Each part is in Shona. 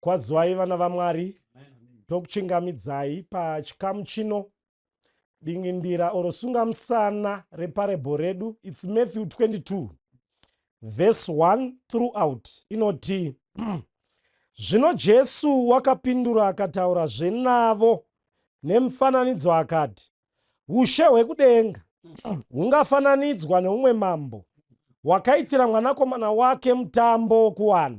Kwazwai vana vaMwari, tokuchingamidzai pachikamu chino dingindira orosunga musana reparable redu. It's Matthew 22 verse 1 throughout. Inoti zvino Jesu wakapindura akataura zvenavo nemufananidzo akati, ushe hwekudenga hungafananidzwa neumwe mambo wakaitira mwanakomana wake mutambo wokuwana.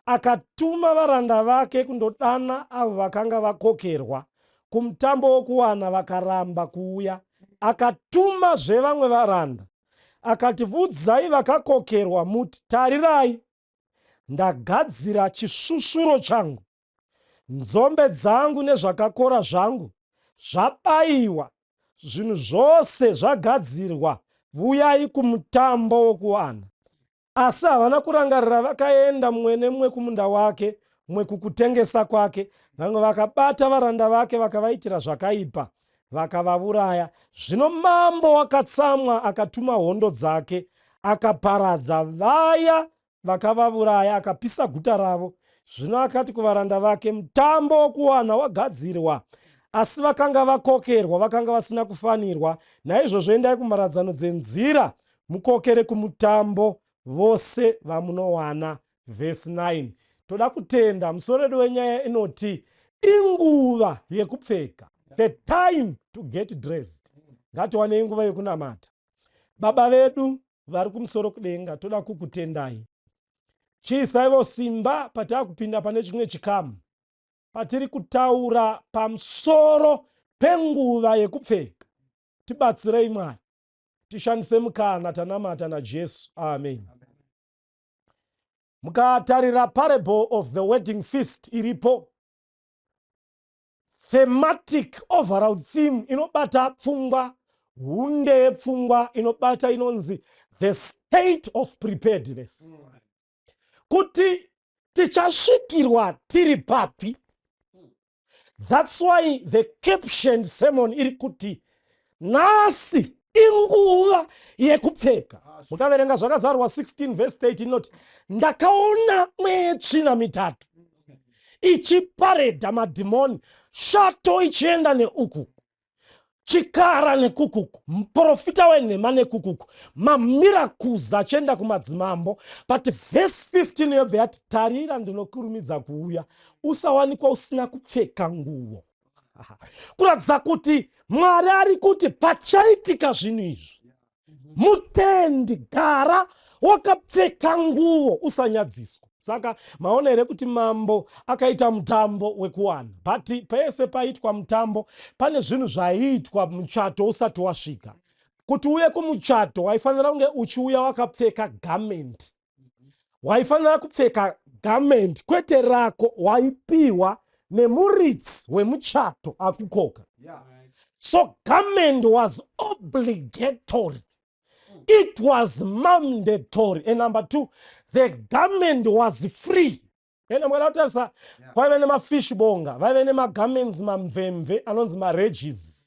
Akatuma varanda vake kundodana avo vakanga vakokerwa kumutambo wokuwana vakaramba kuuya. Akatumazve vamwe varanda akati, vudzai vakakokerwa muti, tarirai, ndagadzira chishushuro changu, nzombe dzangu nezvakakora zvangu zvabayiwa, zvinhu zvose zvagadzirwa, vuyai kumutambo wokuwana. Asi havana kurangarira, vakaenda mumwe nemumwe kumunda wake, mumwe kukutengesa kwake. Vamwe vakabata varanda vake vakavaitira zvakaipa, vakavauraya. Zvino mambo wakatsamwa, akatuma hondo dzake, akaparadza vaya vakavauraya, akapisa guta ravo. Zvino akati kuvaranda vake, mutambo wokuwana wagadzirwa, asi vakanga vakokerwa vakanga vasina kufanirwa. Naizvozvo endai kumharadzano dzenzira mukokere kumutambo vose vamunowana. Verse 9. Toda kutenda musoro wedu wenyaya inoti inguva yekupfeka, the time to get dressed. Ngatiwane inguva yekunamata. Baba vedu vari kumusoro kudenga, toda kukutendai. Chiisaivo simba patiri kupinda pane chimwe chikamu, patiri kutaura pamusoro penguva yekupfeka. Tibatsirei Mwari, tishandise mukana, tanamata naJesu. Amen. Mukatarira parable of the wedding feast iripo, thematic overall theme inobata pfungwa, hunde yepfungwa inobata inonzi the state of preparedness. Kuti tichasvikirwa tiri papi. That's why the captioned sermon iri kuti nasi inguva yekupfeka. Mukaverenga zvakazarwa 16 verse 8 inoti, ndakaona mwetsvina mitatu ichiparedha madhimoni, shato ichienda neukuku, chikara nekukuku, muprofita wenhema nekukuku, mamiracules achienda kumadzimambo. But verse 15 yobva yati, tarira ndinokurumidza kuuya, usawanikwa usina kupfeka nguo. Kuratidza kuti Mwari ari kuti pachaitika zvinhu izvi, mutendi gara wakapfeka nguo, usanyadziswa. Saka maona here kuti mambo akaita mutambo wekuwana, but pese paitwa mutambo pane zvinhu zvaiitwa muchato usati wasvika. Kuti uye kumuchato waifanira kunge uchiuya wakapfeka garment. Waifanira kupfeka garment, kwete rako, waipiwa nemuridzi wemuchato akukoka. So garment was obligatory. It was mandatory. And number two, the garment was free. And I'm going to tell you, why when fish bonga, why when garments mamvemve, anonzi mareges,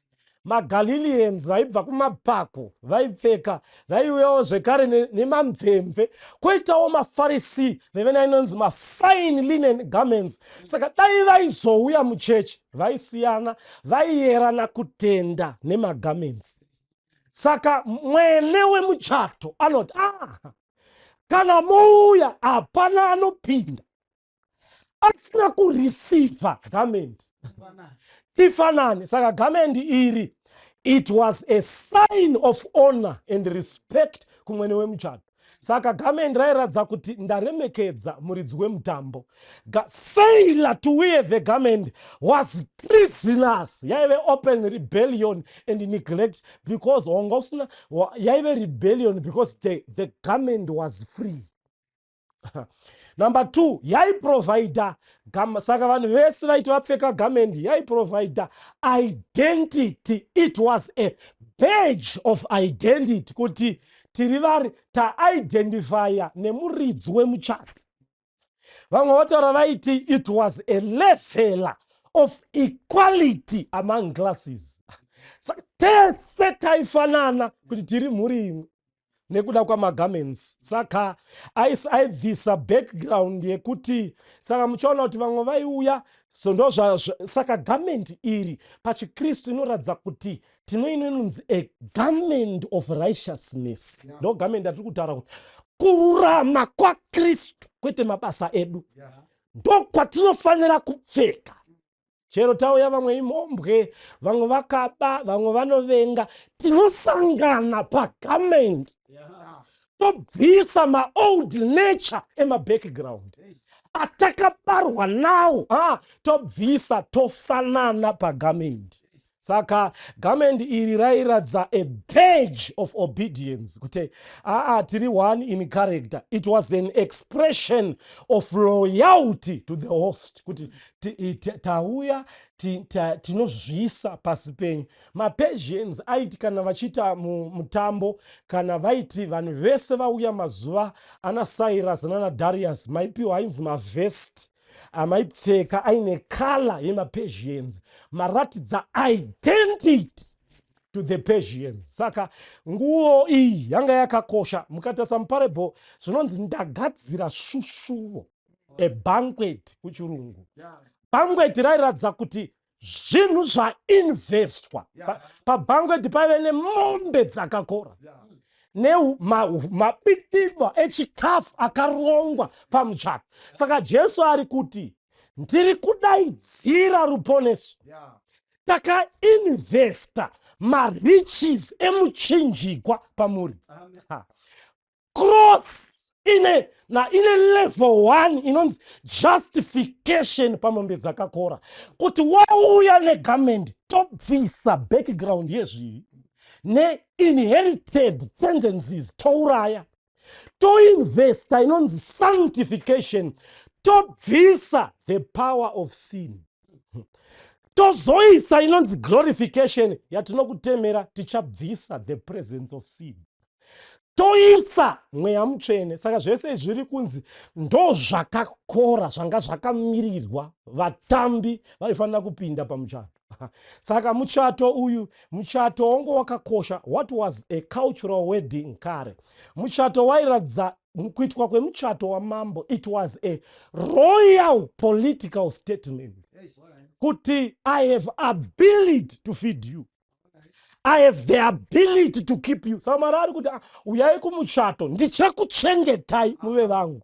Galileans, vaibva kumapako, vaipfeka, vaiuyawo zvekare nemamvemve. Kwoitawo maFarisi, vevene inonzi fine linen garments. Saka dai vaizouya muchechi, vaisiyana, vaiyerana kutenda nemagarments. Saka mwene wemuchato anoti, kana mouya hapana anopinda asina kureceiva garment. Tifanani. Saka garment iri, it was a sign of honor and respect kumwene wemuchato. Saka garment rairatidza kuti ndaremekedza muridzi wemutambo. Failure to wear the garment was treasonous. Yaive open rebellion and neglect, because yaive rebellion because the garment was free. Number two, yaiprovider, saka vanhu vese vaiti vapfeka garment, yaiprovider identity. It was a badge of identity, kuti tiri vari ta-identifya nemuridzi wemuchato. Vamwe vataura vaiti it was a level of equality among classes. Saka tese taifanana kuti tiri mhuri imwe. nekuda kwamagarments. Saka aibvisa background yekuti saka muchaona kuti vamwe vaiuya saka garment iri pachikristu inoratidza kuti tinoinonzi a garment of righteousness. Ndo garment atiri kutaura kuti kururama kwaKristu kwete mabasa edu ndo kwatinofanira kupfeka. Chero tauya vamwe imombwe, vamwe vakaba, vamwe vanovenga, tinosangana pagarment tobvisa maold nature emabackground atakabarwa nawo tobvisa tofanana pagarment. Saka garment iri rairatidza a page of obedience kuti tiri one in character. It was an expression of loyalty to the host kuti tauya tinozvisa pasi penyu. MaPersians aiti kana vachiita mutambo, kana vaiti vanhu vese vauya mazuva ana Cyrus nana Darius, maipiwa ainzi mavest amaipfeka aine kala yemaPersians maratidza identity to the Persians. Saka nguo iyi yanga yakakosha. Mukatarisa muparable zvinonzi ndagadzira shushuvo, a banquet kuchirungu. Banquet rairatidza kuti zvinhu zvainvestwa. Pabanquet paive nemombe dzakakora mabidibwa echikafu akarongwa pamuchato. Saka Jesu ari kuti ndiri kudaidzira ruponeso. Takainvesta mariches emuchinjikwa pamuri. Cross ine level 1 inonzi justification pamombe dzakakora. Kuti wauya negarment tobvisa background yezvivi ne-inherited tendencies touraya, toinvesta inonzi sanctification, tobvisa the power of sin, tozoisa inonzi glorification yatinokutemera tichabvisa the presence of sin, toisa mweya mutsvene. Saka zvese zviri kunzi ndo zvakakora zvanga zvakamirirwa vatambi vaifanira kupinda pamuchato. Saka muchato uyu, muchato wangu wakakosha. What was a cultural wedding kare? Muchato wairatidza kuitwa kwemuchato wamambo, it was a royal political statement. Kuti I have ability to feed you, I have the ability to keep you. Saka Mwari ari kuti uyai kumuchato ndichakuchengetai muve vangu.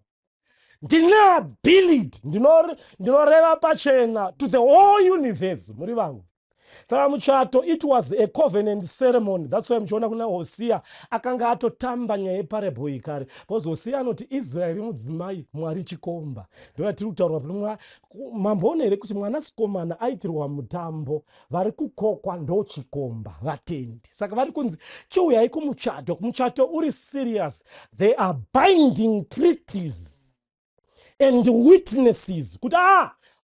Ndine ability, ndinoreva pachena to the whole universe muri vangu. Saka muchato, it was a covenant ceremony. That's why muchiona kuna Hosea akanga atotamba nyaya yeparable iyi kare. Because Hosea anoti Israeri mudzimai, Mwari chikomba. Ndo tiri kutaura mamboona here kuti mwanasikomana aitirwa mutambo, vari kukokwa ndo chikomba, vatendi. Saka vari kunzi chiuyai kumuchato, kumuchato uri serious. They are binding treaties and witnesses kuti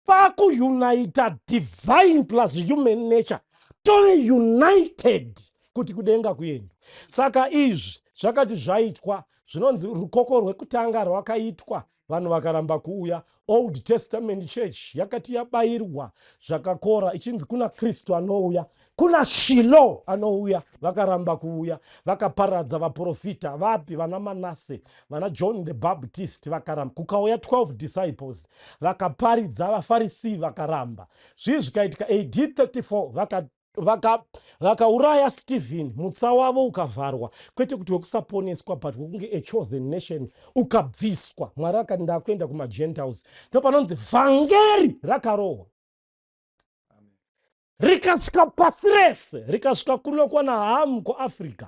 pakuunita divine plus human nature, tore united kuti kudenga kuenda. Saka izvi zvakati zvaitwa, zvinonzi rukoko rwekutanga rwakaitwa, vanhu vakaramba kuuya. Old Testament church yakati yabayirwa zvakakora, ichinzi kuna Kristu anouya, kuna Shilo anouya, vakaramba kuuya, vakaparadza vaprofita vapi, vana Manase, vana John the Baptist vakaramba. Kukauya 12 disciples vakaparidza, vaFarisi vakaramba. Zvivi zvikaitika AD 34 vakauraya Stephen, mutsa wavo ukavharwa, kwete kuti wekusaponeswa but wokunge a chosen nation ukabviswa. Mwari akati ndakuenda kumaGentiles. Ndo panonzi vhangeri rakarohwa, rikasvika pasi rese, rikasvika kuno kwana Hamu kuAfrica,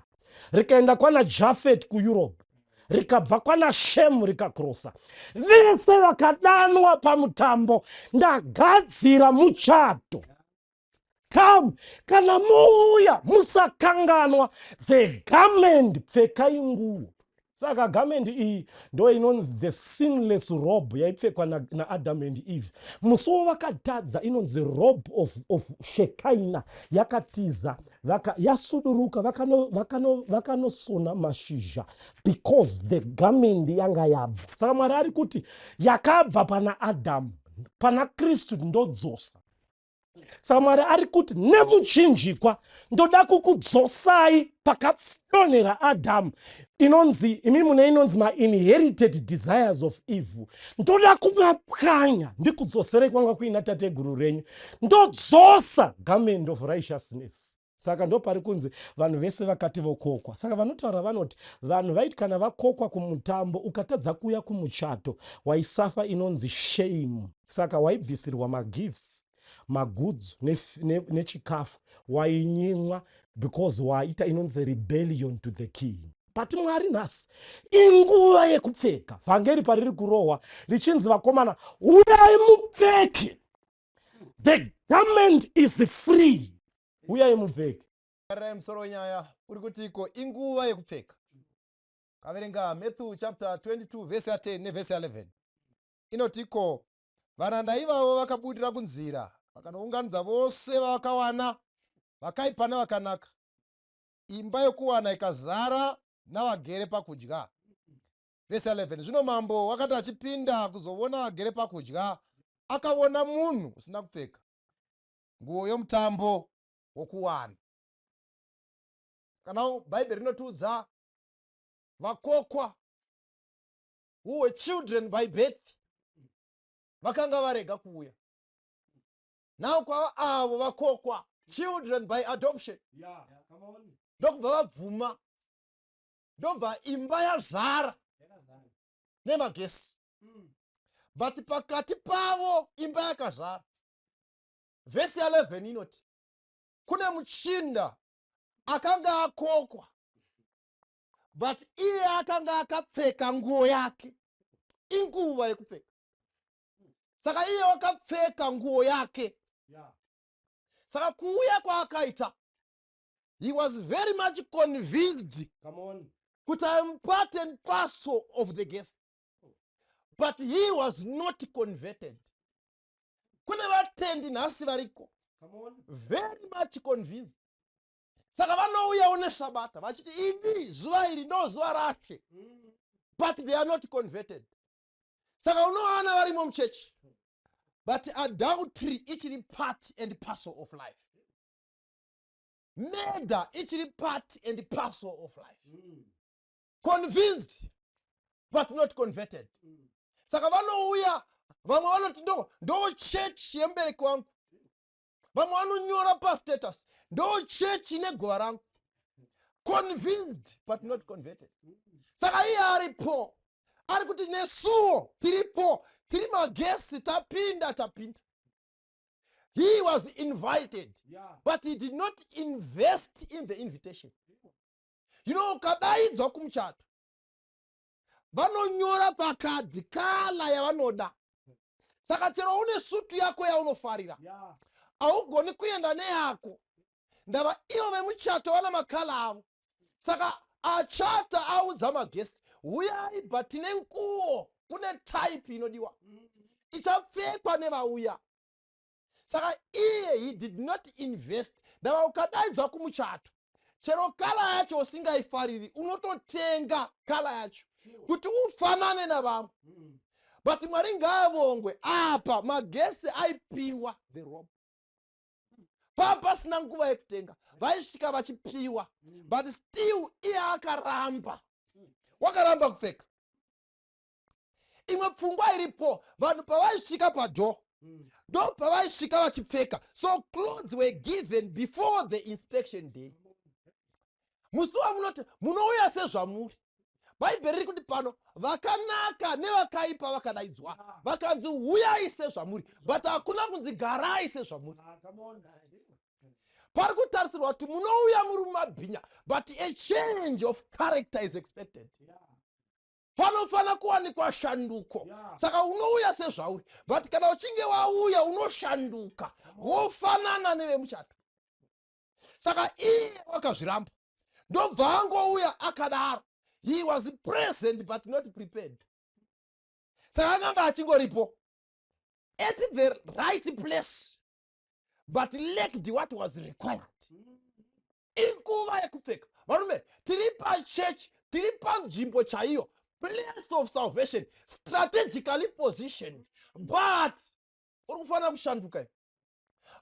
rikaenda kwana Jafet kuEurope, rikabva kwana Shemu rikakrosa. Vese vakadanwa pamutambo, ndagadzira muchato. Come, kana muuya musakanganwa the garment, pfekai nguo. Saka garment iyi ndo inonzi the sinless robe yaipfekwa na Adam and Eve. Musuwo vakatadza inonzi robe of Shekinah, yakatiza, yasuduruka, vakanosona mashizha because the garment yanga yabva. Saka Mwari ari kuti yakabva pana Adam, pana Kristu ndodzosa. saka Mwari ari kuti nemuchinjikwa ndoda kukudzosai pakafyonera Adhamu inonzi imi mune inonzi ma-inherited desires of evil. Ndoda kumapwanya ndikudzoserei kwanga kuina tateguru renyu, ndodzosa garment of righteousness. Saka ndo pari kunzi vanhu vese vakati vokokwa. Saka vanotaura vanoti vanhu vaiti kana vakokwa kumutambo ukatadza kuuya kumuchato waisafa inonzi shame. Saka waibvisirwa magifts, magudzu nechikafu, wainyimwa because waita inonzi rebellion to the king. But Mwari nhasi inguva yekupfeka. Vhangeri pariri kurohwa richinzi vakomana uyai mupfeke, the garment is free. Uyai mupfeke. Musoro nyaya uri kutiko inguva yekupfeka. Kaverenga Matthew chapter 22 verse 10 neverse 11. Inotiko varanda ivavo vakabudira kunzira vakanounganidza vose vakawana vakaipa navakanaka. Imba yokuwana ikazara navagere pakudya. Verse 11. Zvino mambo wakati achipinda kuzovona vagere pakudya akaona munhu usina kupfeka nguo yomutambo wokuwana. Kana Bible rinotiudza vakokwa who were children by birth vakanga varega kuuya. Now kwava avo vakokwa children by adoption ndokubva vabvuma, ndobva imba yazara nemagesi. But pakati pavo imba yakazara. Verse 11 inoti kune muchinda akanga akokwa, but iye akanga akapfeka nguo yake, inguva yekupfeka. Saka iye wakapfeka nguo yake. Saka kuuya kwaakaita, he was very much convinced kuti I am part and parcel of the guest. But he was not converted. Kune vatendi nhasi variko very much convinced. Saka vanouya one Sabata vachiti ini zuva iri ndo zuva rashe, but they are not converted. Saka unowana varimo muchechi, but adultery ichiri part and parcel of life. Murder ichiri part and parcel of life. Convinced but not converted. Saka vanouya vamwe vanoti ndo church yembereki wangu, vamwe vanonyora pastatus ndo church ine gova rangu. Convinced but not converted. Saka iye aripo ari kuti nesuwo tiripo, tiri magesi, tapinda. He was invited, but he did not invest in the invitation. You know, ukadaidzwa kumuchato vanonyora pakadhi kala yavanoda. Saka chero une sutu yako yaunofarira haugoni kuenda neyako, ndava ivo vemuchato vana makala avo. Saka achata audza magesti uyai, but tine nguo, kune type inodiwa ichapfekwa nevauya. Saka iye he did not invest. Ndava ukadaidzwa kumuchato chero kala yacho usingaifariri unototenga kala yacho kuti ufanane navamwe. But Mwari ngaavongwe apa magesi aipiwa the robe. Papasina nguva yekutenga, vaisvika vachipiwa, but still iye akaramba. Wakaramba kupfeka. Imwe pfungwa iripo, vanhu pavaisvika padho ndo pavaisvika vachipfeka. So clothes were given before the inspection day. Musuwa munoti munouya sezvamuri. Bhaibheri riri kuti pano vakanaka nevakaipa vakadaidzwa vakanzi uyai sezvamuri, but hakuna kunzi garai sezvamuri. Pari kutarisirwa kuti munouya muri mumabhinya, but a change of character is expected. Panofana kuwanikwa shanduko. Saka unouya sezvauri, but kana uchinge wauya unoshanduka wofanana nevemuchato. Saka iye wakazviramba, ndobva angouya akadaro. He was present but not prepared. Saka akanga achingoripo at the right place but lacked what was required. Inguva yekupfeka. Varume, tiri pachurch, tiri panzvimbo chaiyo, place of salvation, strategically positioned, but uri kufanira kushanduka.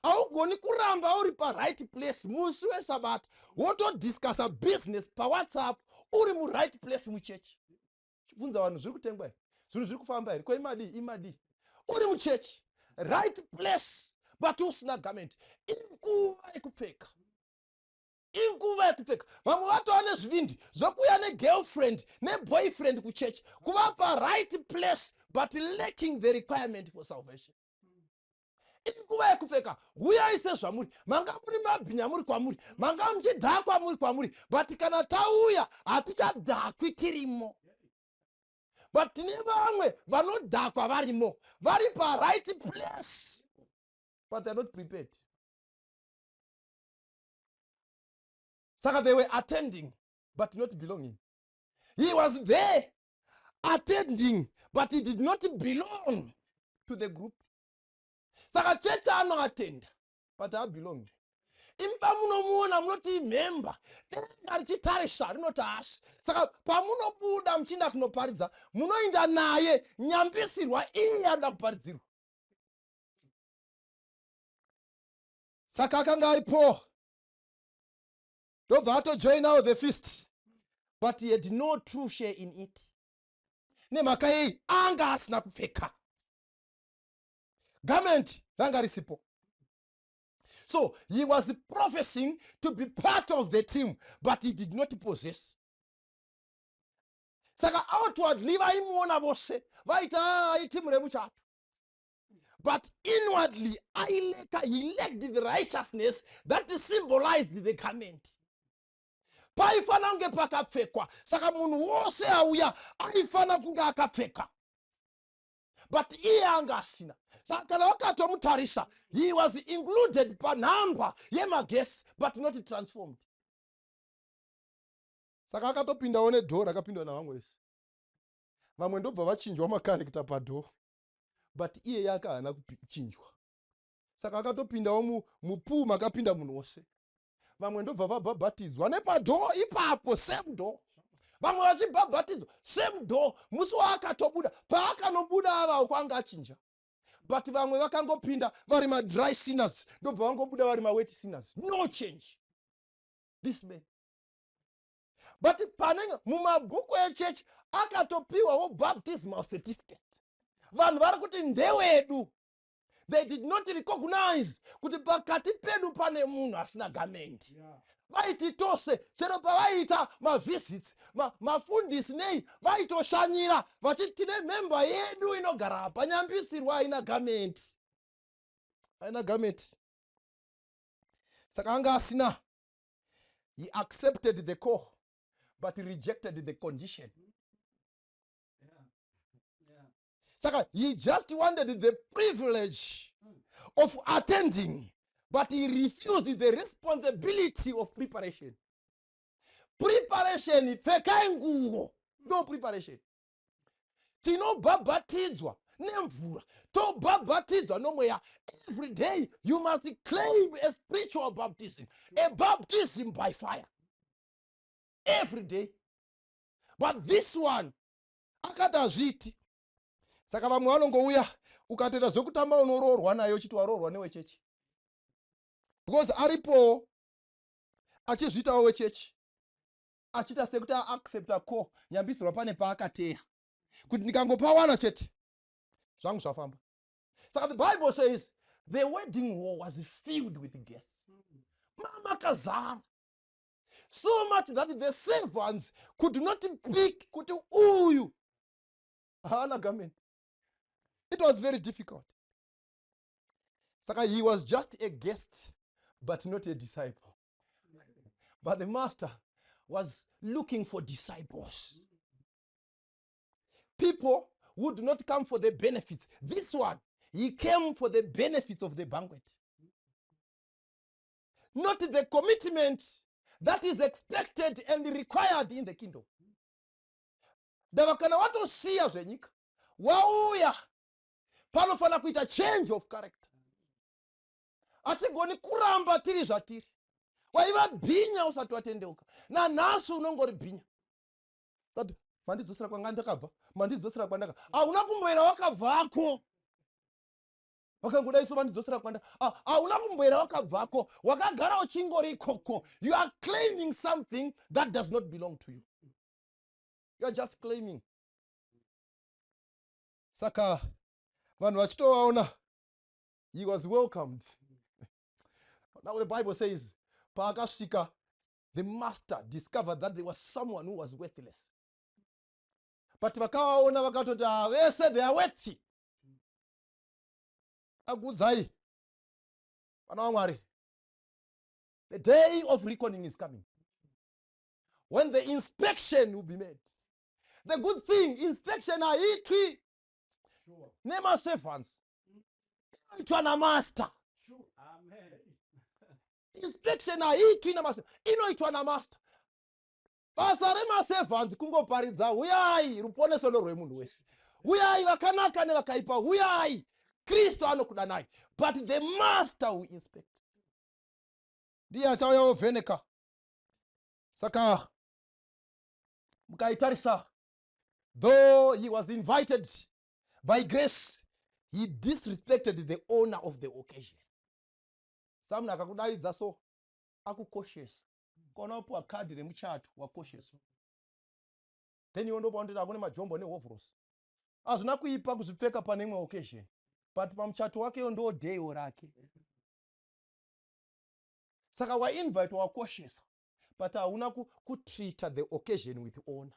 haugoni kuramba uri right place musi weSabata wotodiscussa business paWhatsApp uri right place muchechi. Chibvunza vanhu zviri kutengwa here, zvinhu zviri kufamba here, ko imadi uri muchechi right place but usina garment. Inguva yekupfeka. Vamwe vatova nezvivindi zvokuuya negirlfriend neboyfriend kuchechi kuvapa right place but lacking the requirement for salvation. Inguva yekupfeka. Uyai sezvamuri, manga muri mabhinya muri kwamuri, manga muchidhakwa muri kwamuri, but kana tauya hatichadhakwi tirimo. But tine vamwe vanodhakwa varimo, vari right place but they're not prepared. Saka they were attending but not belonging. He was there attending but he did not belong to the group. Saka church anoattend but belong. Imba munomuona munoti member denga richitarisha rinoti asi. Saka pamunobuda muchinda kunoparidza munoinda naye nyambisirwa iye anoda kuparidzirwa. Saka akanga aripo ndobva atojoin now the feast but he had no true share in it. Nemhaka yei anga asina kupfeka, garment ranga risipo. So he was professing to be part of the team but he did not possess. Saka outwardly vaimuona vose vaita itimu remuchato, but inwardly he lacked the righteousness that symbolized the garment. Paifana kunge pakapfekwa, saka munhu wose auya aifana kunge akapfeka, but iye anga asina. Saka kana wakatomutarisa, he was included panhamba yemagesi but not transformed. Saka akatopindawo nedhoo rakapindwa navamwe vese. Vamwe ndobva vachinjwa makarekita padhoo but iye yake haana kuchinjwa. Saka akatopindawo mupuu makapinda munhu wose. Vamwe ndobva vabhabhatidzwa nepadhoo ipapo, same door. Vamwe vachibhabhatidzwa same door. Musi waakatobuda, paakanobuda ava kwanga achinja. But vamwe vakangopinda vari dry sinners ndobva vangobuda vari wet sinners. No change. This man. But panenge mumabhuku echurch akatopiwawo baptismal certificate. Vanhu vari kuti ndewedu. They did not recognize kuti pakati pedu pane munhu asina garment. Vaiti tose chero pavaita mavisits mafundisi nei vaitoshanyira vachiti tine member yedu inogara apa nyambisirwa haina garment. Haina garment. Saka anga asina. He accepted the call but he rejected the condition. Saka he just wanted the privilege of attending but he refused the responsibility of preparation. Preparation, pfekai nguo, no preparation. Tinobhabhatidzwa nemvura, tobhabhatidzwa nomweya. Every day you must claim a spiritual baptism, a baptism by fire. Every day. But this one, akatazviti. Saka vamwe vanongouya ukatoita zvokutamba unoroorwa nayo uchiti waroorwa newechechi. Because aripo achizviitawo wechechi, achita sekuti aaccepta ko nyambisirwa pane paakateya kuti ndikangopawana chete zvangu zvafamba. Saka the Bible says the wedding hall was filled with guests. Mama kazara. So much that the servants could not pick kuti uyu haana garment. It was very difficult. Saka he was just a guest but not a disciple. But the master was looking for disciples. People would not come for the benefits. This one, he came for the benefits of the banquet. Not the commitment that is expected and required in the kingdom. Davakana watosiya zvenyika. Wauya panofana kuita change of character. Hatigoni kuramba tiri zvatiri. Waiva bhinya usati watendeuka. Nanhasi unongori bhinya. Sati mandidzosera kwanga ndakabva, mandidzosera kwandaka. Hauna kumboera wakabvako. Vakangoda iso vandidzosera kwanda. Hauna kumboera wakabvako. Wakagara uchingori ikoko. You are claiming something that does not belong to you. You are just claiming. Saka vanhu vachitovaona, he was welcomed. Now the Bible says, paakasvika, the master discovered that there was someone who was worthless. But vakavaona vakatoti vese they are worthy. Agudzai. Vana vaMwari. The day of reckoning is coming. When the inspection will be made. The good thing, inspection haitwi nema-servants. Inoitwa na-master. Inspection haitwi nema-servants. Inoitwa na-master. Basa rema-servants kungoparidza, uyai ruponeso rwemunhu wese. Uyai vakanaka nevakaipa, uyai. Kristo anokudanai. But the master will inspect. Ndiye achauya ovheneka. Saka mukaitarisa, though he was invited by grace, he disrespected the owner of the occasion. Samuna akakudaidza so akukoshesa. Kona upo akadi remuchato wakoshesa. Then you ndo paundira akune majombo nehovros. Azvina kuipa kuzvipfeka pane imwe occasion. But pamuchato wake ndo day rake. Saka wa invite wakoshesa. But hauna kutreat the occasion with honor.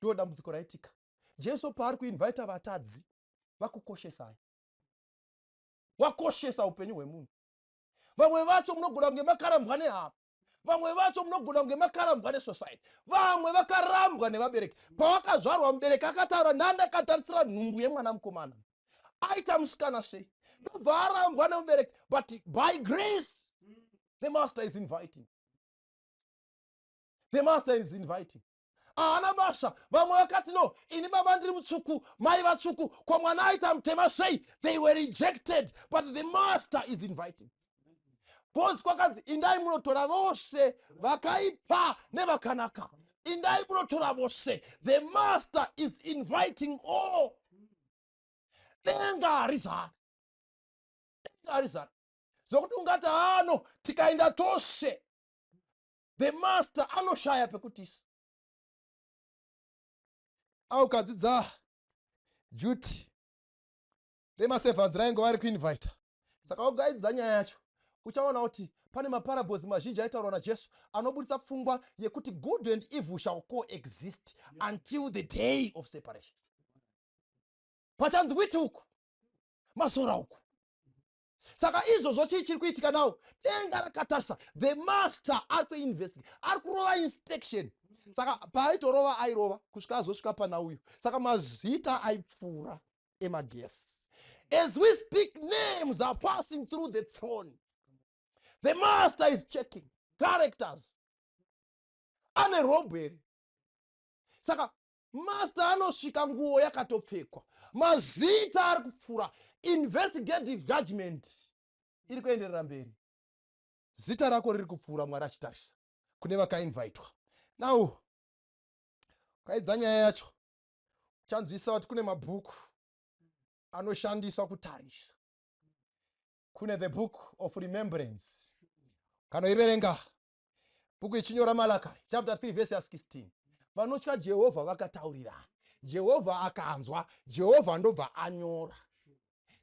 Ndo dambudziko raitika. Jesu paari kuinvite vatadzi vakukoshesai. Wakoshesa upenyu hwemunhu. Vamwe vacho munogona kunge makarambwa nehama. Vamwe vacho munogona kunge makarambwa nesociety. Vamwe vakarambwa nevabereki. Pawakazvarwa mubereki akataura ndandakatarisira nhumbu yemwana mukomana. Aita musikana sei. Ndobva arambwa nemubereki. But by grace, the master is inviting. The master is inviting. Ana basa, vamwe vakati no, ini baba ndiri mutsvuku, mai vatsvuku, kwa mwana aita mutema sei, they were rejected, but the master is inviting. Bozi kwakanzi, indai munotora vose, vakaipa nevakanaka. Indai munotora vose. The master is inviting all. Denga rizana. Denga rizana. Zokuti ungati ano, tikaenda tose. The master anoshaya pekutisa. Aukadzidza duty rema-servants rainge vari kuinvita. Saka ugaidza nyaya yacho, uchaona kuti pane maparables mazhinji aitaurwa naJesu anobuditsa pfungwa yekuti good and evil shall coexist until the day of separation. Pachanzi witi uku, masora uku. Saka izvozvo chiri kuitika nawo, denga rakatarisa, the master ari kuinvestigate, ari kurova inspection. Saka paaitorova airova kusvika azosvika pana uyu. Saka mazita aipfuura emagesi. As we speak, names are passing through the throne. The master is checking characters. Ane robbery. Saka master anosvika nguo yakatopfekwa. Mazita ari kupfuura. Investigative judgment iri kuenderera mberi. Zita rako riri kupfuura Mwari achitarisa kune vakainvitwa. Now, kaidza nyaya yacho, chanzwisa kuti kune mabhuku anoshandiswa kutarisa. Kune the book of remembrance. Kanoiverenga bhuku ichinyora Malakari, chapter 3 verse 16. Vanotya Jehovha vakataurirana. Jehovha akanzwa, Jehovha ndobva anyora.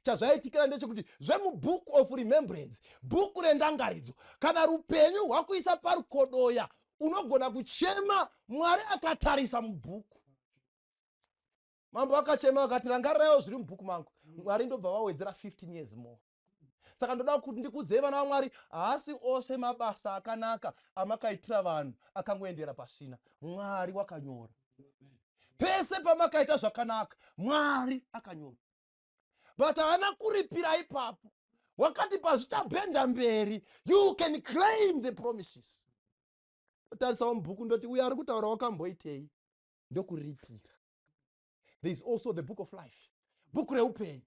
Chazvaitikira ndechekuti zvemubook of remembrance, bhuku rendangaridzo, kana rupenyu hwakuisa parukodoya, unogona kuchema Mwari akatarisa mubhuku. Mambo akachema akati rangarirayo zviri mubhuku mangu. Mwari ndobva wawedzera 15 years more. Saka ndoda kuti ndikudzei vana vaMwari, haasi ose mabasa akanaka amakaitira vanhu akangoendera pasina. Mwari wakanyora. Pese pamakaita zvakanaka, Mwari akanyora. But haana kuripira ipapo. Wakati pazvitabhenda mberi, you can claim the promises. Tarisa mubhuku ndoti uya ari kutaura wakamboitei, ndokuripira. There is also the book of life. Bhuku reupenyu.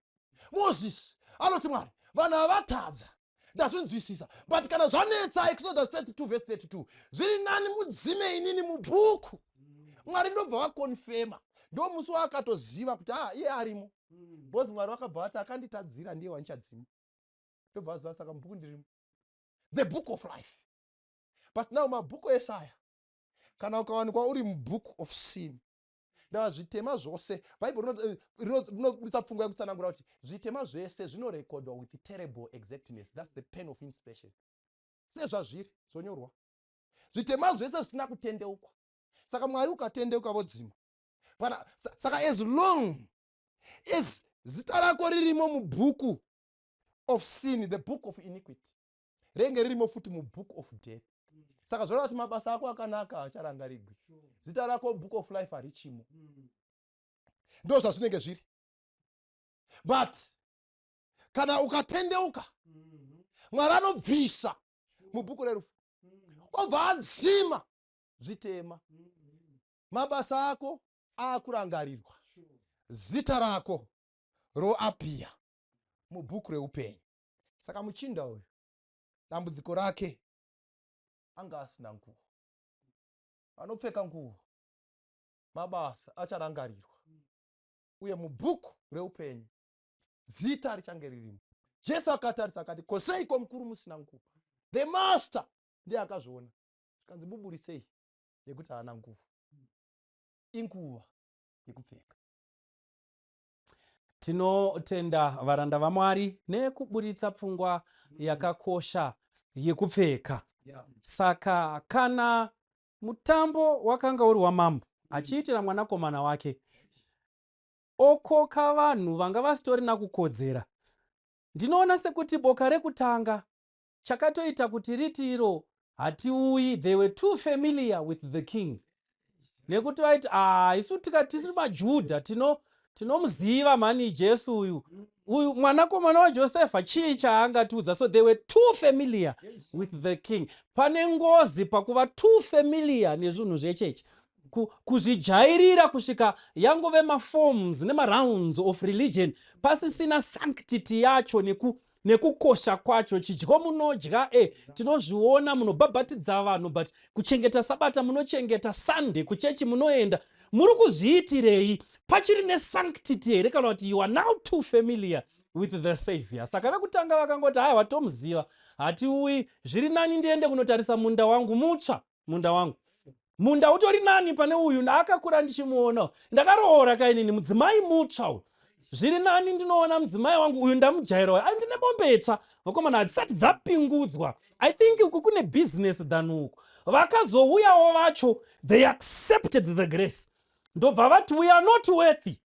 Moses anoti Mwari, vanhu havatadza, ndazvinzwisisa. But kana zvanetsa, Exodus 32 verse 32, zviri nani mudzime inini mubhuku. Mwari ndobva wakonfema. Ndo musi wakatoziva kuti iye arimo. Bozi Mwari wakabva ati akanditadzira ndiye wanichadzima. Ndobva aziva saka mubhuku ndirimo. The book of life. But now mabhuku esaya. Kana ukawanikwa uri mubook of sin. Ndava zvitema zvose. Bible rinobudisa pfungwa yekutsanangura kuti zvitema zvese zvinorekodwa with terrible exactness. That's the pen of inspiration. Sezvazviri zvonyorwa. Zvitema zvese zvisina kutendeuka. Saka Mwari ukatendeuka vodzima. Saka as long as zita rako ririmo mubhuku of sin, the book of iniquity, renge ririmo futi mubook of death. Saka zvoreva kuti mabasa ako akanaka acharangarigwe. Zita rako book of life harichimo. Ndo zvazvinenge zviri. But kana ukatendeuka, Mwari anobvisa mubhuku rerufu. Obva adzima zvitema. Mabasa ako akurangarirwa. Zita rako roapia mubhuku reupenyu. Saka muchinda uyu dambudziko rake anga asina nguo. Anopfeka nguo. Mabasa acharangarirwa. Uye mubhuku reupenyu zita richange ririmo. Jesu akatarisa akati, koseiko mukuru musina nguo? The master ndiye akazviona. Kanzi muburisei yekuti haana nguo. Inguva yekupfeka. Tinotenda varanda vaMwari nekuburitsa pfungwa yakakosha yekupfeka. Saka kana mutambo wakanga uri wamambo achiitira mwanakomana wake, okoka vanhu vanga vasitorina kukodzera, ndinoona sekuti boka rekutanga chakatoita kuti riti iro hatiuyi, they were too familiar with the king. Nekuti vaiti isu tikatisi maJudha tinomuziva mani Jesu uyu mwanakomana waJosefa chii chaangatiudza. So they were too familiar with the king. Pane ngozi pakuva too familiar nezvinhu zvechechi, kuzvijairira kusvika yangove maforms nemarounds of religion pasisina sanctity yacho nekukosha kwacho. Chidyo munodya, tinozviona munobhabhatidza vanhu, but kuchengeta sabata munochengeta, Sunday kuchechi munoenda, muri kuzviitirei? Pachiri nesanctity here kana kuti you are now too familiar with the Savior. Saka vekutanga vakangoti haya watomuziva, hatiuyi, zviri nani ndiende kunotarisa munda wangu mutsva. Munda utori nani pane uyu akakura ndichimuona. Ndakaroora kainini mudzimai mutsva. Zviri nani ndinoona mudzimai wangu uyu ndamujaira. Ndine bombetsva. Vakomana hadzisati dzapingudzwa. I think uku kune business than uku. Vakazouyawo vacho, they accepted the grace. Ndobva vati we are not worthy.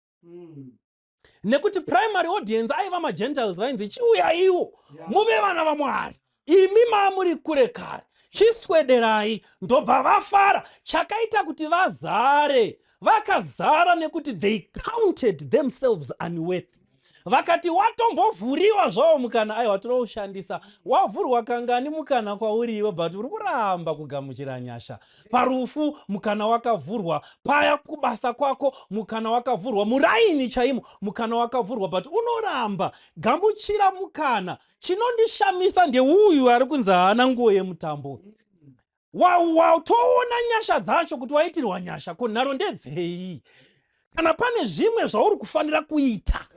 Nekuti primary audience aiva maGentiles vainzi chiuya iwo muve vana vaMwari. Imi mamuri kure kare. Chiswederai. Ndobva vafara. Chakaita kuti vazare. Vakazara nekuti they counted themselves unworthy. Vakati watombovhuriwa zvavo mukana, aiwa tinoushandisa. Wavhurwa kangani mukana kwauriwo, but uri kuramba kugamuchira nyasha. Parufu mukana wakavhurwa, paya kubasa kwako mukana wakavhurwa, muraini chaimo mukana wakavhurwa, but unoramba gamuchira mukana. Chinondishamisa ndeuyu ari kunzi haana nguo yemutambo. Toona nyasha dzacho kuti waitirwa nyasha ko nharo ndedzei? Kana pane zvimwe zvauri kufanira kuita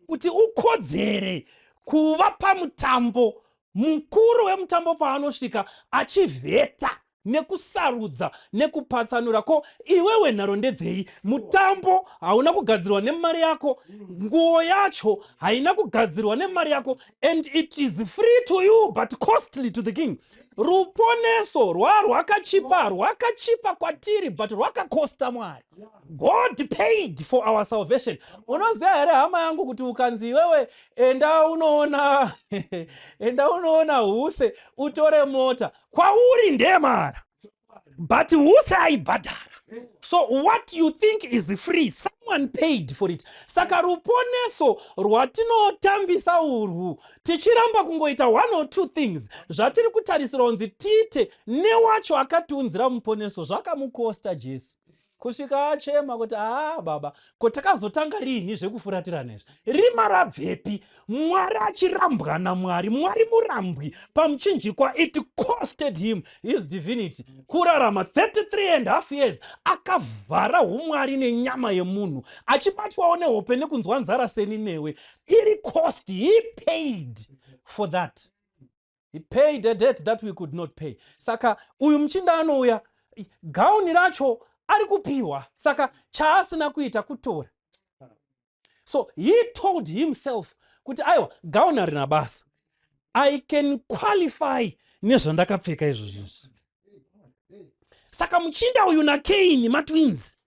kuti ukodzere kuva pamutambo, mukuru wemutambo paanosvika achivheta nekusarudza nekupatsanura, ko iwewe nharo ndedzei? Mutambo hauna kugadzirwa nemari yako, nguo yacho haina kugadzirwa nemari yako, and it is free to you but costly to the king. Ruponeso rwakachipa kwatiri, but rwakakosta Mwari. God paid for our salvation. Unoziva here hama yangu kuti ukanzi iwewe enda unoona huse utore mota, kwauri ndemara, but huse haibhadhara. So what you think is free, someone paid for it. Saka ruponeso rwatinotambisa urwu tichiramba kungoita one or two things zvatiri kutarisira kunzi tiite newacho akatiunzira muponeso zvakamukosta Jesu. kusvika achema kuti baba, ko takazotanga rini zvekufuratira nezvi? Rima rabvepi? Mwari achirambwa naMwari, Mwari murambwi pamuchinjikwa. It costed him his divinity. Kurarama 33.5 years akavhara umwari nenyama yemunhu, achibatwawo nehope nekunzwa nzara seni newe. Iri cost, he paid for that. He paid a debt that we could not pay. Saka uyu muchinda anouya, gauni racho ari kupiwa, saka chaasina kuita kutora. So he told himself kuti aiwa, gauni harina basa, I can qualify nezvandakapfeka izvozvo. Saka muchinda uyu naKaini matwins,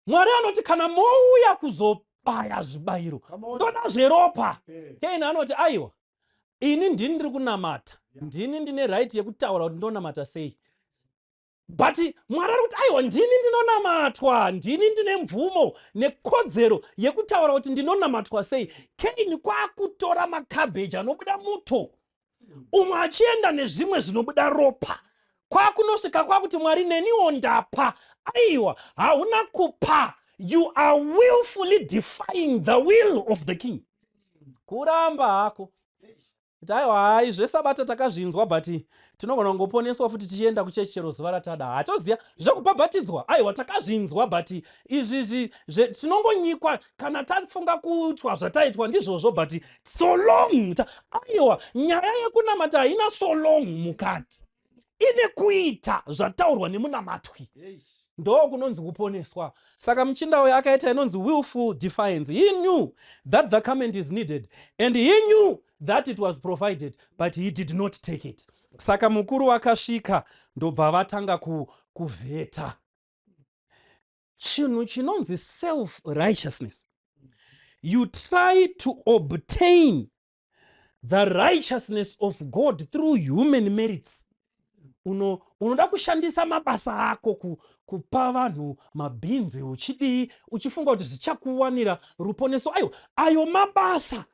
Mwari anoti kana mouya kuzobaya zvibayiro, ndoda zveropa. Kaini anoti aiwa, ini ndini ndiri kunamata, ndini ndine right yekutaura kuti ndonamata sei. But Mwari ari kuti aiwa, ndini ndinonamatwa, ndini ndine mvumo nekodzero yekutaura kuti ndinonamatwa sei. Kaini kwakutora makabheji anobuda muto, umwe achienda nezvimwe zvinobuda ropa. Kwakunosvika kwakuti Mwari neniwo ndapa. Aiwa, hauna kupa. You are willfully defying the will of the king. Kuramba hako. Kuti aiwa, hai zvesabata takazvinzwa, but tinogona kungoponeswa futi tichienda kuchechi chero zuva ratada. Hatoziya zvekubhabhatidzwa. Aiwa, takazvinzwa, but izvi tinongonyikwa kana tafunga kutwa zvataitwa ndizvozvo, but so long. Aiwa, nyaya yekunamata haina so long mukati. Ine kuita zvataurwa nemunamatwi. Ndo kunonzi kuponeswa. Saka muchinda uyu akaita inonzi willful defiance. He knew that the command is needed, and he knew that it was provided, but he did not take it. Saka mukuru akasvika ndobva vatanga kuvheta. Chinhu chinonzi self-righteousness. You try to obtain the righteousness of God through human merits. Unoda kushandisa mabasa ako kupa vanhu mabhinzi uchidii, uchifunga kuti zvichakuwanira ruponeso. Ayo mabasa.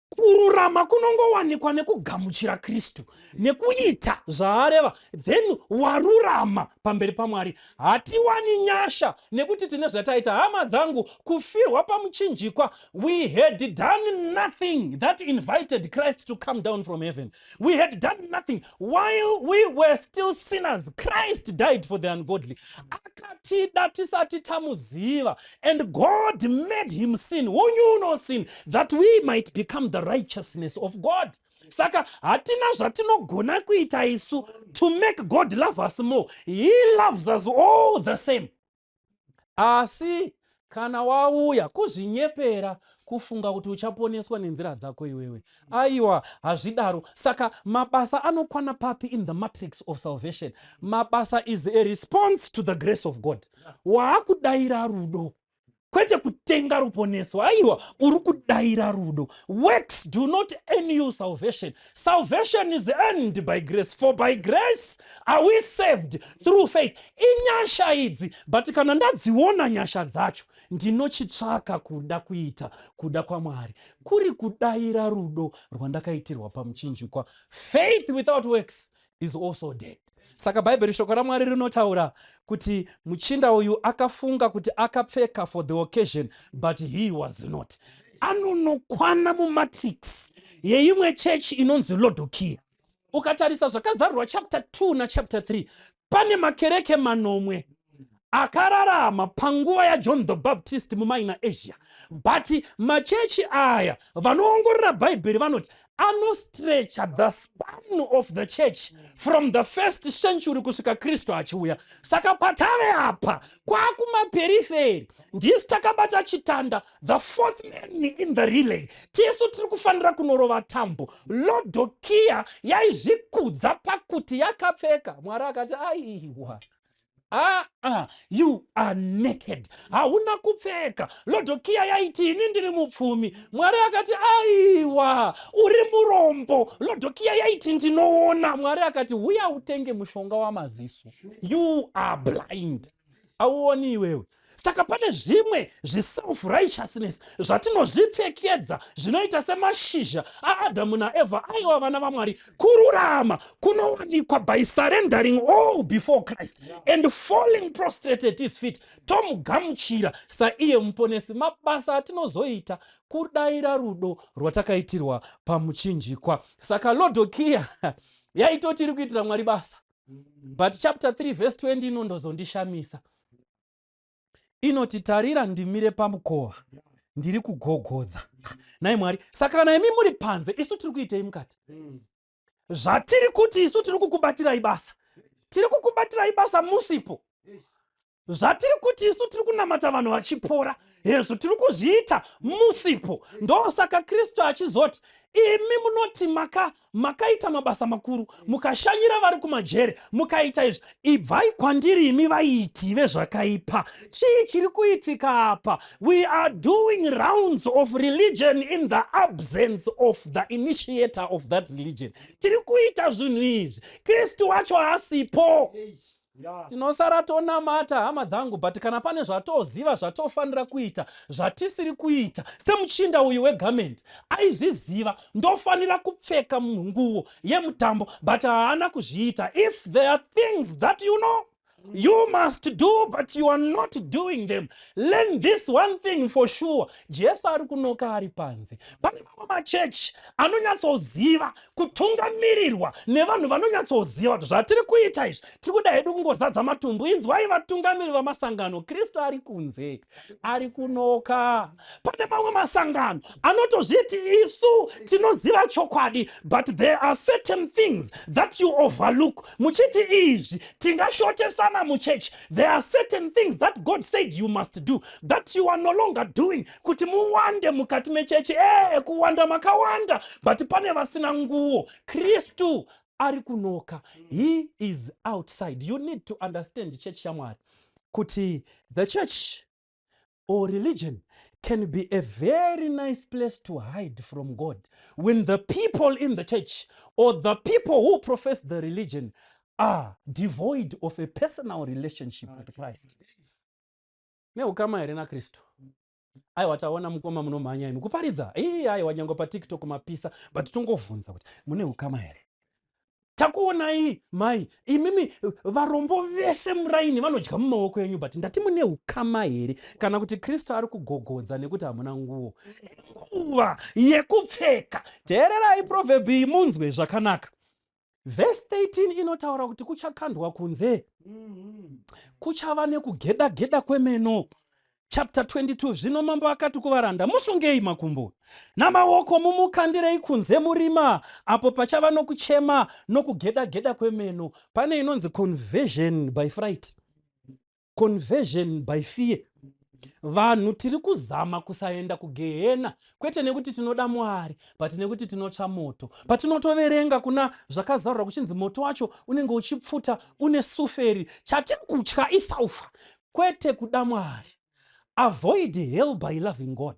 Kururama kunongowanikwa nekugamuchira Kristu, nekuita zvaareva, then warurama pamberi paMwari. Hatiwani nyasha nekuti tine zvataita. Hama dzangu, kufirwa pamuchinjikwa, we had done nothing that invited Christ to come down from heaven. We had done nothing. While we were still sinners, Christ died for the ungodly. Akatida tisati tamuziva, and God made him sin, who knew no sin, that we might become the righteousness of God. Saka hatina zvatinogona kuita isu to make God love us more. He loves us all the same. Asi kana wauya kuzvinyepera kufunga kuti uchaponeswa nenzira dzako iwewe, aiwa, hazvidaro. Saka mabasa anokwana papi in the matrix of salvation? Mabasa is a response to the grace of God. Waakudaira rudo, kwete kutenga ruponeso. Aiwa, uri kudaira rudo. Works do not earn you salvation. Salvation is earned by grace. For by grace are we saved through faith. Inyasha idzi, but kana ndadziona nyasha dzacho, ndinochitsvaka kuda kuita, kuda kwaMwari. Kuri kudaira rudo rwandakaitirwa pamuchinjikwa. Faith without works is also dead. Saka Bible shoko raMwari rinotaura kuti muchinda uyu akafunga kuti akapfeka for the occasion, but he was not. Anonokwana mumatrix yeimwe chechi inonzi Laodicea. Ukatarisa zvakazarurwa chapter 2 na chapter 3, pane makereke manomwe akararama panguva yaJohn the Baptist mumaina Asia. But machechi aya vanoongorora Bible vanoti anostretcha the span of the church from the first century kusvika Kristu achiuya. Saka patave apa kwakumaperiferi ndisu takabata chitanda, the fourth man in the relay. Tisu tiri kufanira kunorova tambo. Laodicea yaizvikudza pakuti yakapfeka. Mwari akati aiwa, you are naked. Hauna kupfeka. Laodicea yaiti ini ndiri mupfumi. Mwari akati aiwa, uri murombo. Laodicea yaiti ndinoona. Mwari akati uya utenge mushonga wamaziso. You are blind. Auoni iwewe. saka pane zvimwe zviself-righteousness zvatinozvipfekedza zvinoita semashizha aadhamu naevha aiva vana vamwari. Kururama kunowanikwa by surrendering all before Christ and falling prostrate at his feet, tomugamuchira saiye muponesi. Mabasa atinozoita kudayira rudo rwatakaitirwa pamuchinjikwa. Saka Lodokia yaitoti iri kuitira Mwari basa, but chapter 3 verse 20 inondozondishamisa. Inoti, tarira ndimire pamukova ndiri kugogodza. Nai Mwari, saka kana imi muri panze, isu tiri kuitei mukati? Zvatiri kuti isu tiri kukubatirai basa, tiri kukubatirai basa musipo. Zvatiri kuti isu tiri kunamata vanhu vachipora, hezvo tiri kuzviita musipo. Ndosaka Kristu achizoti, imi munoti makaita mabasa makuru, mukashanyira vari kumajere, mukaita izvi, ibvai kwandiri imi vaiti vezvakaipa. Chii chiri kuitika apa? We are doing rounds of religion in the absence of the initiator of that religion. Tiri kuita zvinhu izvi, Kristu wacho hasipo. Tinosara tonamata hama dzangu, but kana pane zvatoziva zvatofanira kuita zvatisiri kuita, semuchinda uyu wegamenti aizviziva ndofanira kupfeka nguo yemutambo, but haana kuzviita. If there are things that you know you must do but you are not doing them, learn this one thing for sure. Jesu ari kunoka ari panze. Pane mamwe machechi anonyatsoziva kutungamirirwa nevanhu vanonyatsoziva kuti zvatiri kuita izvi tiri kuda hedu kungozadza matumbu. Inzwai vatungamiri vamasangano, Kristu ari kunze, ari kunoka. Pane mamwe masangano anotozviti isu tinoziva chokwadi, but there are certain things that you overlook. Muchiti izvi tingashotesa muchechi. There are certain things that God said you must do that you are no longer doing. Kuti muwande mukati mechechi, kuwanda makawanda, but pane vasina nguo. Kristu ari kunoka. He is outside. You need to understand, church yamwari, kuti the church or religion can be a very nice place to hide from God when the people in the church or the people who profess the religion are devoid of a personal relationship with Christ. Neukama here na Kristu. Aiwa taona mukoma munomhanya imi kuparidza. Aiwa nyango pa TikTok mapisa, but tungovhunza kuti mune ukama here. Takuonai mai, imimi varombo vese muraini vanodya mumaoko enyu, but ndati mune ukama here kana kuti Kristu ari kugogodza nekuti hamuna nguo. Nguva yekupfeka. Teererai proverb iyi munzwe zvakanaka. Verse 13 inotaura kuti kuchakandwa kunze, kuchava nekugeda-geda kwemeno. Chapter 22, zvino mambo akati kuvaranda, musungei makumbo, namaoko mumukandirei kunze murima, apo pachava nokuchema nokugeda-geda kwemeno. Pane inonzi conversion by fright, conversion by fear. Vanhu tiri kuzama kusaenda kugehena, kwete nekuti tinoda Mwari, but nekuti tinotsva moto. Patinotoverenga kuna zvakazarurwa kuchinzi moto wacho unenge uchipfuta, une suferi. Chatiri kutya isaufa, kwete kuda Mwari. Avoid hell by loving God.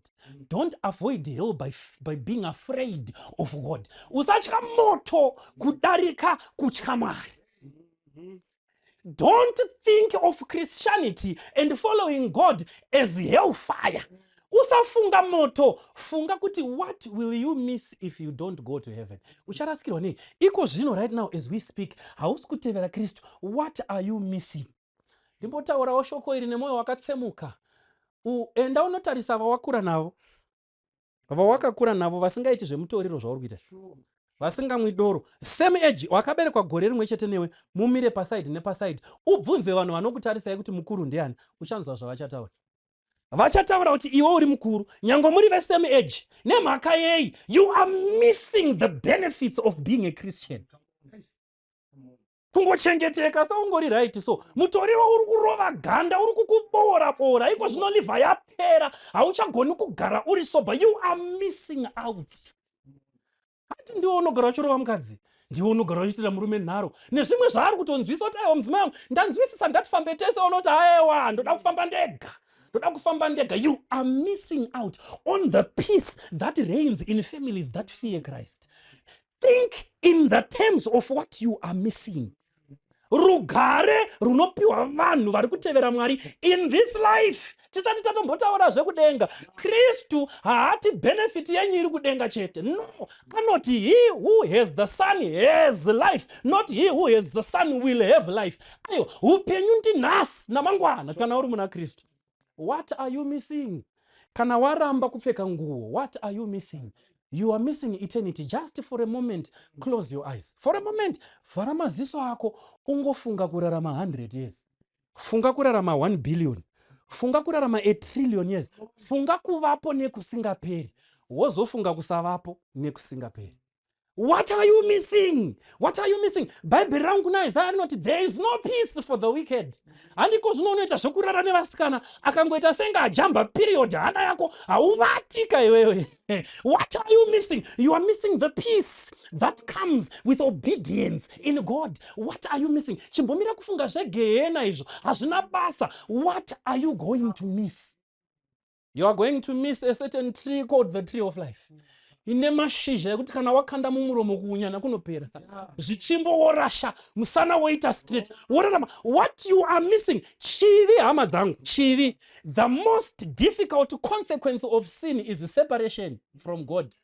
Don't avoid hell by being afraid of God. Usatya moto kudarika kutya Mwari. Don't think of Christianity and following God as hellfire. Usafunga moto, funga kuti what will you miss if you don't go to heaven? Ucharaskirwa nei? Iko zvino right now as we speak, hausi kutevera Kristu. What are you missing? Ndimbotaurawo shoko iri nemoyo wakatsemuka. Enda unotarisa vawakura navo. Vawakakura navo vasingaiti zvemutoriro zvauri kuita. Vasingamwi doro. Same age, wakaberekwa gore rimwe chete newe, mumire paside nepaside. Ubvunze vanhu vanokutarisai kuti mukuru ndiani, uchanzwa zvavachataura. Vachataura kuti iwe uri mukuru, nyango muri ve same age. Nemhaka yei, you are missing the benefits of being a Christian. Kungochengeteka saungori right so. Mutoriro uri kurova ganda, uri kukubora-bora. Iko zvino livha yapera, hauchagoni kugara uri sober. You are missing out. Hati ndiwo unogara uchirova mukadzi, ndiwo unogara uchitira murume nharo. Nezvimwe zvaari kutonzwisa kuti aiwa mudzimai wangu, ndanzwisisa ndatifambe tese unoti aiwa ndoda kufamba ndega. Ndoda kufamba ndega. You are missing out on the peace that reigns in families that fear Christ. Think in the terms of what you are missing. rugare runopiwa vanhu vari kutevera Mwari in this life. Tisati tatombotaura zvekudenga. Kristu haati benefit yenyu iri kudenga chete. No, anoti he who has the son has life, not he who has the son will have life. Ayo, upenyu ndinhasi namangwana kana uri muna Kristu. What are you missing? Kana waramba kupfeka nguo, what are you missing? You are missing eternity. Just for a moment, close your eyes. For a moment, vhara maziso ako, ungofunga kurarama 100 years. Funga kurarama 1 billion. Funga kurarama 1 trillion years. Funga kuvapo nekusingaperi. Wozofunga kusavapo nekusingaperi. What are you missing? What are you missing? Bible rangu na Isaiah not there is no peace for the wicked. Andiko zvinonoita zvokurara nevasikana akangoita senga ajamba period hana yako hauvatika iwewe. What are you missing? You are missing the peace that comes with obedience in God. What are you missing? Chimbomira kufunga zvegehena izvo hazvina basa. What are you going to miss? You are going to miss a certain tree called the tree of life. Ine mashizha yekuti kana wakanda mumuromo kuunyana kunopera. Zvichimbo worasha, musana woita straight. Worarama. What you are missing? Chivi hama dzangu, chivi. The most difficult consequence of sin is separation from God.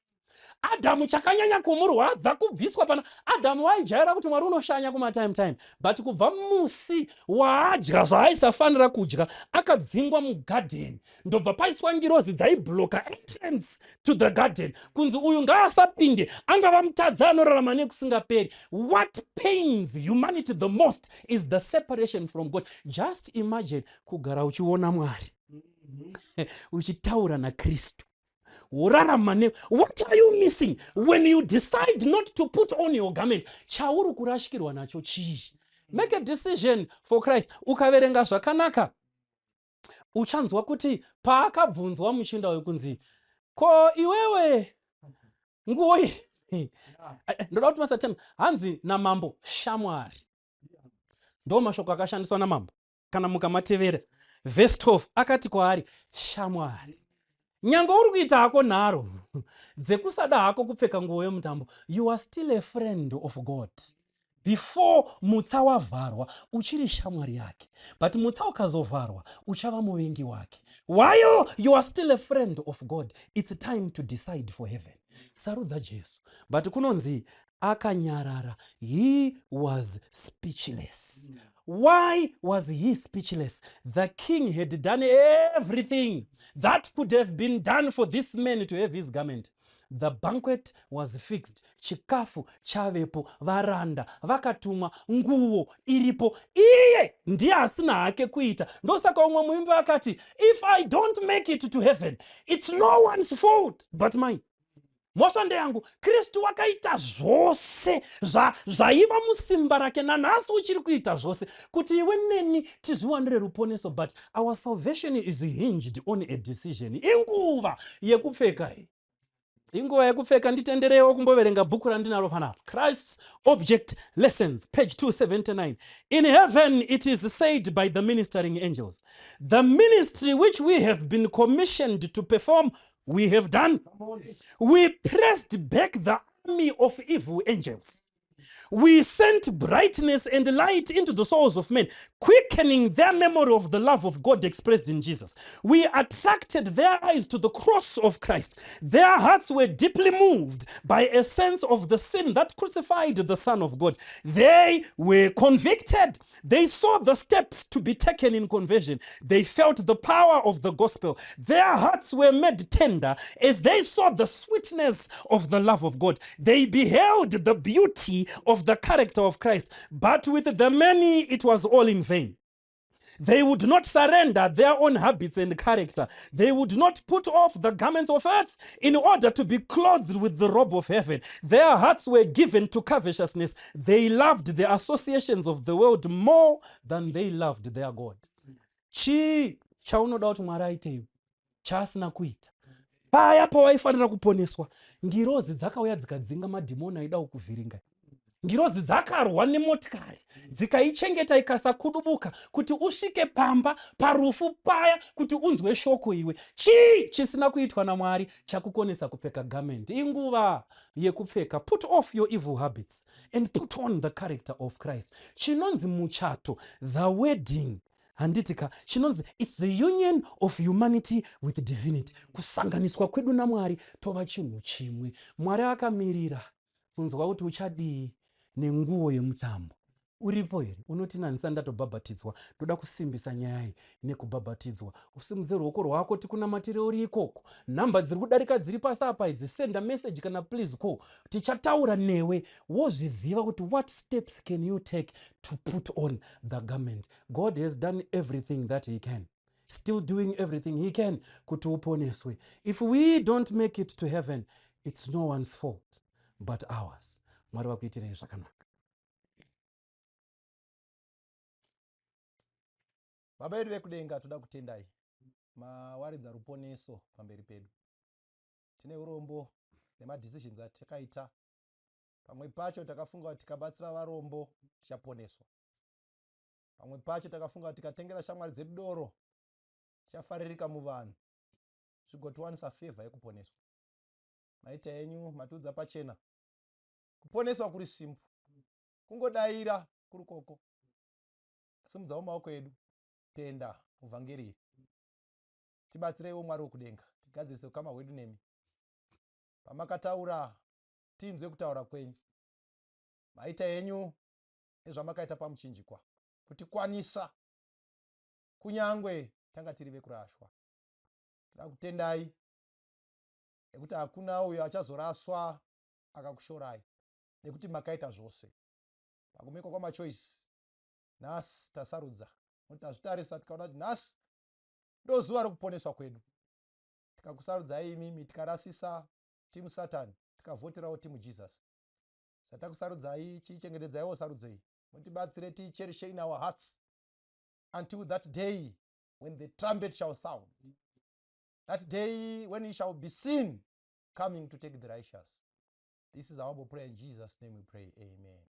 Adamu chakanyanya kumurwadza kubviswa pana. Adamu waijaira kuti Mwari unoshanya kuma time. But kubva musi waadya zvaaisafanira kudya akadzingwa mugarden. Ndobva paiswa ngirozi dzaibloka entrance to the garden. Kunzi uyu ngaasapinde angava mutadzi anorarama nekusingaperi. What pains humanity the most is the separation from God. Just imagine kugara uchiona Mwari. Uchitaura na Kristu. What are you missing when you decide not to put on your garment? Chauru kurashikirwa nacho chii. Make a decision for Christ. Ukaverenga zvakanaka uchanzwa kuti paakabvunzwa mushinda wekunzi ko iwewe nguo iyi ndoda kuti masatem hanzi namambo shamwari. Ndo mashoko akashandiswa namambo kana mukamatevera. Verse 12 akati kwaari shamwari. Nyange uri kuita hako nharo dzekusada hako kupfeka nguo yomutambo, you are still a friend of God. Before mutsa wavharwa uchiri shamwari yake, but mutsa ukazovharwa uchava muvengi wake. While you are still a friend of God, it's time to decide for heaven. Sarudza Jesu. But kunonzi akanyarara. He was speechless. Why was he speechless? The king had done everything that could have been done for this man to have his garment. The banquet was fixed. Chikafu chavepo, varanda vakatumwa, nguo iripo. Iye ndiye asina hake kuita. Ndosaka umwe muimbi akati, if I don't make it to heaven, it's no one's fault but mine. Moshande yangu, Kristu wakaita zvose zvaiva musimba rake nanhasi uchiri kuita zvose kuti iwe neni tizviwanire ruponeso, but our salvation is hinged on a decision. Inguva yekupfeka iyi. Inguva yekupfeka nditenderewo kumboverenga bhuku randinaro panapa. Christ's Object Lessons, page 279. In heaven it is said by the ministering angels, the ministry which we have been commissioned to perform we have done. We pressed back the army of evil angels. We sent brightness and light into the souls of men, quickening their memory of the love of God expressed in Jesus. We attracted their eyes to the cross of Christ. Their hearts were deeply moved by a sense of the sin that crucified the Son of God. They were convicted. They saw the steps to be taken in conversion. They felt the power of the gospel. Their hearts were made tender as they saw the sweetness of the love of God. They beheld the beauty of the character of Christ, but with the many it was all in vain. They would not surrender their own habits and character. They would not put off the garments of earth in order to be clothed with the robe of heaven. Their hearts were given to covetousness. They loved the associations of the world more than they loved their God. Chi chaunoda kuti Mwari aiteyo chaasina kuita. Paya pawaifanira kuponeswa, ngirozi dzakauya dzikadzinga madhimoni aida kukuvhiringa. ngirozi dzakarwa nemotikari dzikaichengeta ikasakudubuka kuti usvike pamba parufu paya kuti unzwe shoko iwe. Chii chisina kuitwa naMwari chakukonesa kupfeka garment? Inguva yekupfeka. Put off your evil habits and put on the character of Christ. Chinonzi muchato, the wedding, handitika chinonzi it's the union of humanity with divinity. Kusanganiswa kwedu naMwari tova chinhu chimwe. Mwari akamirira kunzwa kuti uchadii nenguo yemutambo. Uripo here? Unoti nanisa ndatobhabhatidzwa, ndoda kusimbisa nyaya iyi nekubhabhatidzwa. Usimudze ruoko rwako tikunamatire uri ikoko. Nhamba dziri kudarika dziri pasi apa idzi, senda message kana please call. Tichataura newe wozviziva kuti what steps can you take to put on the garment. God has done everything that he can. Still doing everything he can kuti uponeswe. If we don't make it to heaven, it's no one's fault but ours. Mwari vakuitirei zvakanaka. Baba vedu vekudenga, toda kutendai mawaridza ruponeso pamberi pedu. Tine urombo nemadecisions atakaita. Pamwe pacho takafunga kuti tikabatsira varombo tichaponeswa. Pamwe pacho takafunga kuti tikatengera shamwari dzedu doro tichafaririka muvanhu, zvigotiwanisa favor yekuponeswa. Maita enyu matiudza pachena, kuponeswa kuri simple, kungodaira kuri koko. Simudzawo maoko edu, tenda uvhangeri. Tibatsireiwo Mwari wokudenga, tigadzirise ukama hwedu nemi. Pamakataura tinzwe kutaura kwenyu. Maita enyu ezvamakaita pamuchinjikwa, kutikwanisa kunyangwe tanga tiri vekurashwa. Toda kutendai nekuti hakuna uyo achazoraswa akakushorai, nekuti makaita zvose. Pakumekwa kwamachoisi, nhasi tasarudza. Tazvitarisa tikaona kuti nhasi ndo zuva rokuponeswa kwedu. Tikakusarudzai imimi, tikarasisa timu Satani, tikavhoterawo timu Jesus. Satakusarudzai, chichengetedzaiwo sarudzei. Mutibatsire ticherishei in our hearts until that day when the trumpet shall sound. That day when he shall be seen coming to take the righteous. This is our humble prayer. In Jesus' name we pray. Amen.